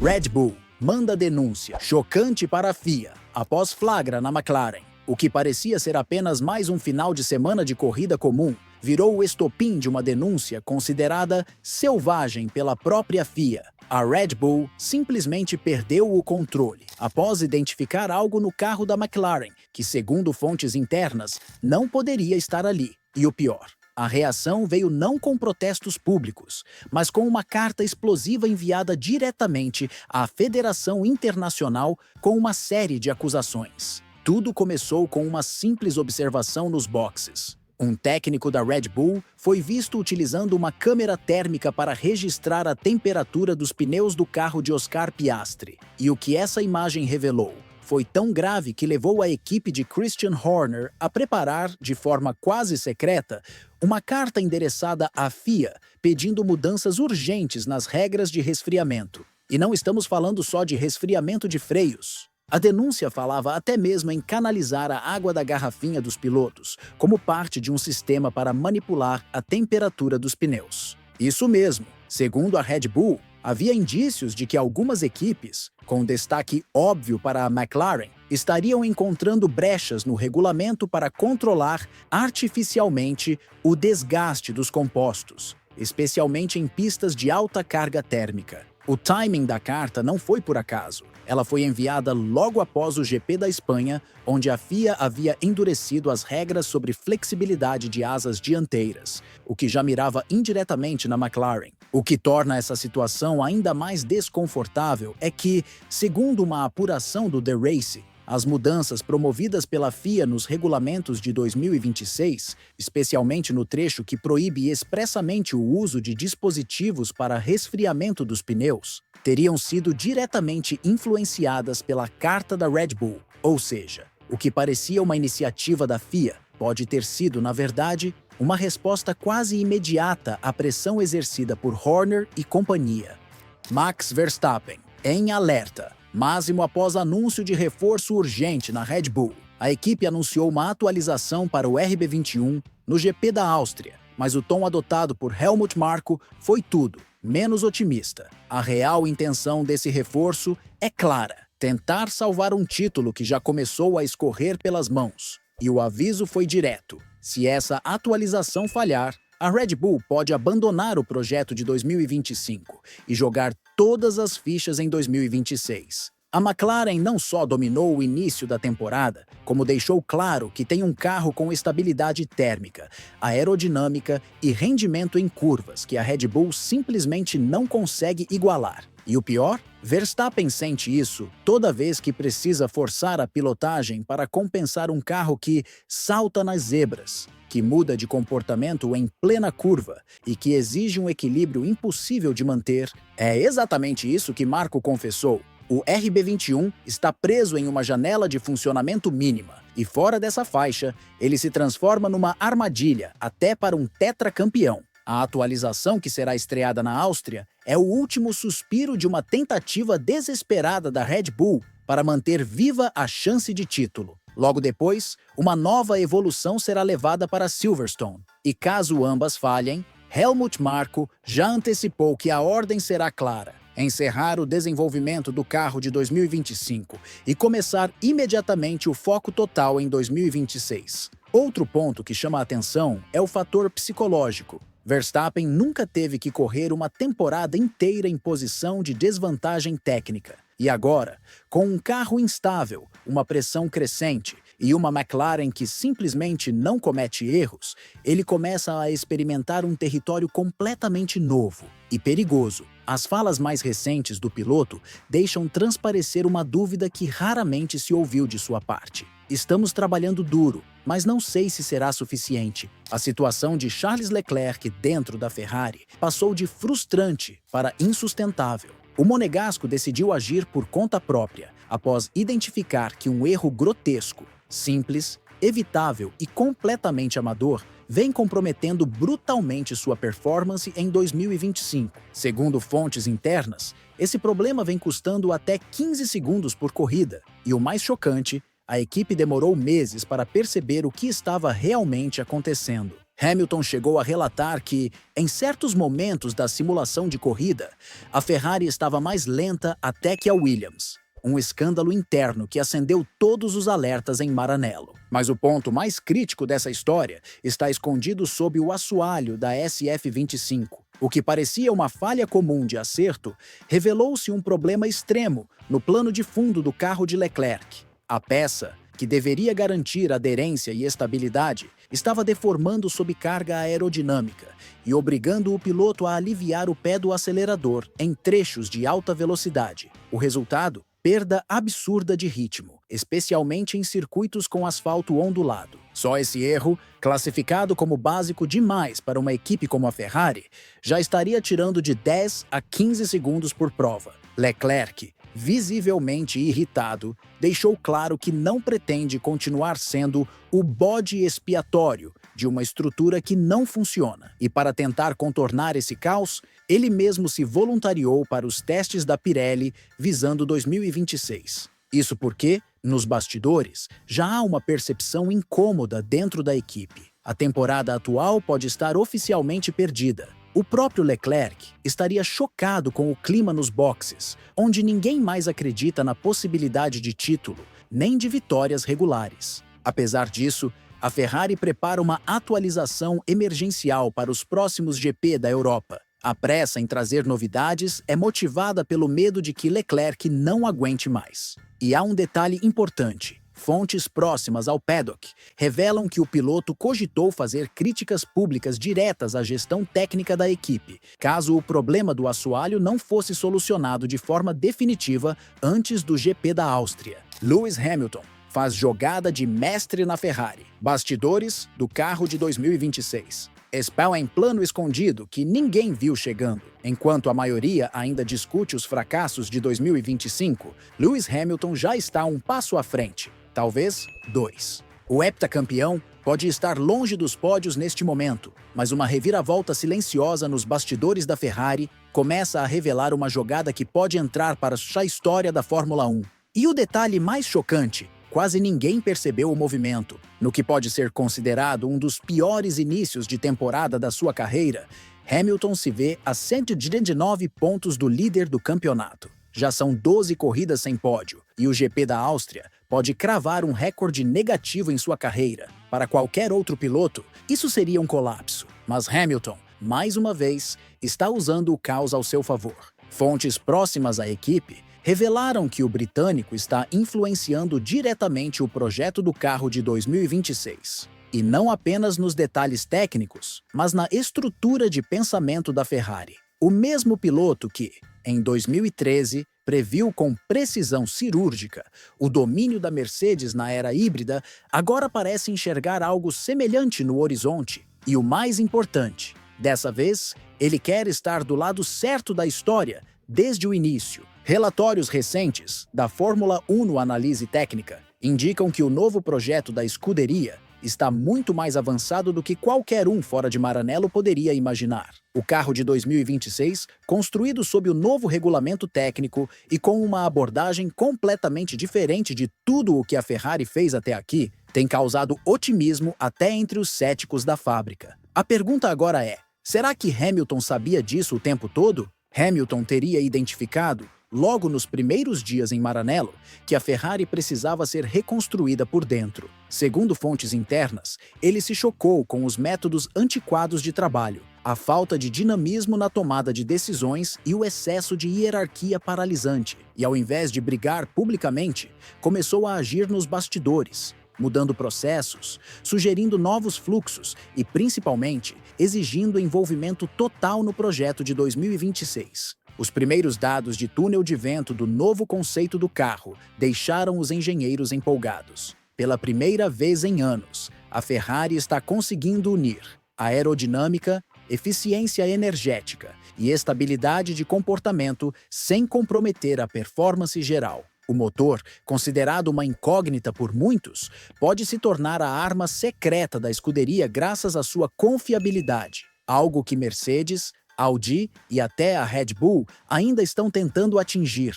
Red Bull manda denúncia chocante para a FIA após flagra na McLaren. O que parecia ser apenas mais um final de semana de corrida comum virou o estopim de uma denúncia considerada selvagem pela própria FIA. A Red Bull simplesmente perdeu o controle após identificar algo no carro da McLaren que, segundo fontes internas, não poderia estar ali. E o pior, a reação veio não com protestos públicos, mas com uma carta explosiva enviada diretamente à Federação Internacional com uma série de acusações. Tudo começou com uma simples observação nos boxes. Um técnico da Red Bull foi visto utilizando uma câmera térmica para registrar a temperatura dos pneus do carro de Oscar Piastri. E o que essa imagem revelou foi tão grave que levou a equipe de Christian Horner a preparar, de forma quase secreta, uma carta endereçada à FIA pedindo mudanças urgentes nas regras de resfriamento. E não estamos falando só de resfriamento de freios. A denúncia falava até mesmo em canalizar a água da garrafinha dos pilotos, como parte de um sistema para manipular a temperatura dos pneus. Isso mesmo, segundo a Red Bull, havia indícios de que algumas equipes, com destaque óbvio para a McLaren, estariam encontrando brechas no regulamento para controlar artificialmente o desgaste dos compostos, especialmente em pistas de alta carga térmica. O timing da carta não foi por acaso. Ela foi enviada logo após o GP da Espanha, onde a FIA havia endurecido as regras sobre flexibilidade de asas dianteiras, o que já mirava indiretamente na McLaren. O que torna essa situação ainda mais desconfortável é que, segundo uma apuração do The Race, as mudanças promovidas pela FIA nos regulamentos de 2026, especialmente no trecho que proíbe expressamente o uso de dispositivos para resfriamento dos pneus, teriam sido diretamente influenciadas pela carta da Red Bull. Ou seja, o que parecia uma iniciativa da FIA pode ter sido, na verdade, uma resposta quase imediata à pressão exercida por Horner e companhia. Max Verstappen, em alerta. Máximo após anúncio de reforço urgente na Red Bull, a equipe anunciou uma atualização para o RB21 no GP da Áustria, mas o tom adotado por Helmut Marko foi tudo menos otimista. A real intenção desse reforço é clara: tentar salvar um título que já começou a escorrer pelas mãos. E o aviso foi direto: se essa atualização falhar, a Red Bull pode abandonar o projeto de 2025 e jogar todas as fichas em 2026. A McLaren não só dominou o início da temporada, como deixou claro que tem um carro com estabilidade térmica, aerodinâmica e rendimento em curvas que a Red Bull simplesmente não consegue igualar. E o pior? Verstappen sente isso toda vez que precisa forçar a pilotagem para compensar um carro que salta nas zebras, que muda de comportamento em plena curva e que exige um equilíbrio impossível de manter. É exatamente isso que Marko confessou. O RB21 está preso em uma janela de funcionamento mínima, e fora dessa faixa, ele se transforma numa armadilha até para um tetracampeão. A atualização que será estreada na Áustria é o último suspiro de uma tentativa desesperada da Red Bull para manter viva a chance de título. Logo depois, uma nova evolução será levada para Silverstone. E caso ambas falhem, Helmut Marko já antecipou que a ordem será clara: encerrar o desenvolvimento do carro de 2025 e começar imediatamente o foco total em 2026. Outro ponto que chama a atenção é o fator psicológico. Verstappen nunca teve que correr uma temporada inteira em posição de desvantagem técnica. E agora, com um carro instável, uma pressão crescente e uma McLaren que simplesmente não comete erros, ele começa a experimentar um território completamente novo e perigoso. As falas mais recentes do piloto deixam transparecer uma dúvida que raramente se ouviu de sua parte. Estamos trabalhando duro, mas não sei se será suficiente. A situação de Charles Leclerc dentro da Ferrari passou de frustrante para insustentável. O monegasco decidiu agir por conta própria, após identificar que um erro grotesco, simples, evitável e completamente amador vem comprometendo brutalmente sua performance em 2025. Segundo fontes internas, esse problema vem custando até 15 segundos por corrida. E o mais chocante, a equipe demorou meses para perceber o que estava realmente acontecendo. Hamilton chegou a relatar que, em certos momentos da simulação de corrida, a Ferrari estava mais lenta até que a Williams. Um escândalo interno que acendeu todos os alertas em Maranello. Mas o ponto mais crítico dessa história está escondido sob o assoalho da SF25. O que parecia uma falha comum de acerto revelou-se um problema extremo no plano de fundo do carro de Leclerc. A peça, que deveria garantir aderência e estabilidade, estava deformando sob carga aerodinâmica e obrigando o piloto a aliviar o pé do acelerador em trechos de alta velocidade. O resultado? Perda absurda de ritmo, especialmente em circuitos com asfalto ondulado. Só esse erro, classificado como básico demais para uma equipe como a Ferrari, já estaria tirando de 10 a 15 segundos por prova. Leclerc, visivelmente irritado, deixou claro que não pretende continuar sendo o bode expiatório de uma estrutura que não funciona. E para tentar contornar esse caos, ele mesmo se voluntariou para os testes da Pirelli visando 2026. Isso porque, nos bastidores, já há uma percepção incômoda dentro da equipe. A temporada atual pode estar oficialmente perdida. O próprio Leclerc estaria chocado com o clima nos boxes, onde ninguém mais acredita na possibilidade de título, nem de vitórias regulares. Apesar disso, a Ferrari prepara uma atualização emergencial para os próximos GP da Europa. A pressa em trazer novidades é motivada pelo medo de que Leclerc não aguente mais. E há um detalhe importante. Fontes próximas ao paddock revelam que o piloto cogitou fazer críticas públicas diretas à gestão técnica da equipe, caso o problema do assoalho não fosse solucionado de forma definitiva antes do GP da Áustria. Lewis Hamilton faz jogada de mestre na Ferrari. Bastidores do carro de 2026. Spell em plano escondido que ninguém viu chegando. Enquanto a maioria ainda discute os fracassos de 2025, Lewis Hamilton já está um passo à frente. Talvez 2. O heptacampeão pode estar longe dos pódios neste momento, mas uma reviravolta silenciosa nos bastidores da Ferrari começa a revelar uma jogada que pode entrar para a história da Fórmula 1. E o detalhe mais chocante: quase ninguém percebeu o movimento. No que pode ser considerado um dos piores inícios de temporada da sua carreira, Hamilton se vê a 119 pontos do líder do campeonato. Já são 12 corridas sem pódio, e o GP da Áustria pode cravar um recorde negativo em sua carreira. Para qualquer outro piloto, isso seria um colapso. Mas Hamilton, mais uma vez, está usando o caos ao seu favor. Fontes próximas à equipe revelaram que o britânico está influenciando diretamente o projeto do carro de 2026. E não apenas nos detalhes técnicos, mas na estrutura de pensamento da Ferrari. O mesmo piloto que, em 2013, previu com precisão cirúrgica o domínio da Mercedes na era híbrida, agora parece enxergar algo semelhante no horizonte. E o mais importante, dessa vez, ele quer estar do lado certo da história desde o início. Relatórios recentes da Fórmula 1 no Análise Técnica indicam que o novo projeto da escuderia está muito mais avançado do que qualquer um fora de Maranello poderia imaginar. O carro de 2026, construído sob o novo regulamento técnico e com uma abordagem completamente diferente de tudo o que a Ferrari fez até aqui, tem causado otimismo até entre os céticos da fábrica. A pergunta agora é: será que Hamilton sabia disso o tempo todo? Hamilton teria identificado, logo nos primeiros dias em Maranello, que a Ferrari precisava ser reconstruída por dentro. Segundo fontes internas, ele se chocou com os métodos antiquados de trabalho, a falta de dinamismo na tomada de decisões e o excesso de hierarquia paralisante. E ao invés de brigar publicamente, começou a agir nos bastidores, mudando processos, sugerindo novos fluxos e, principalmente, exigindo envolvimento total no projeto de 2026. Os primeiros dados de túnel de vento do novo conceito do carro deixaram os engenheiros empolgados. Pela primeira vez em anos, a Ferrari está conseguindo unir aerodinâmica, eficiência energética e estabilidade de comportamento sem comprometer a performance geral. O motor, considerado uma incógnita por muitos, pode se tornar a arma secreta da escuderia graças à sua confiabilidade, algo que Mercedes, Audi e até a Red Bull ainda estão tentando atingir.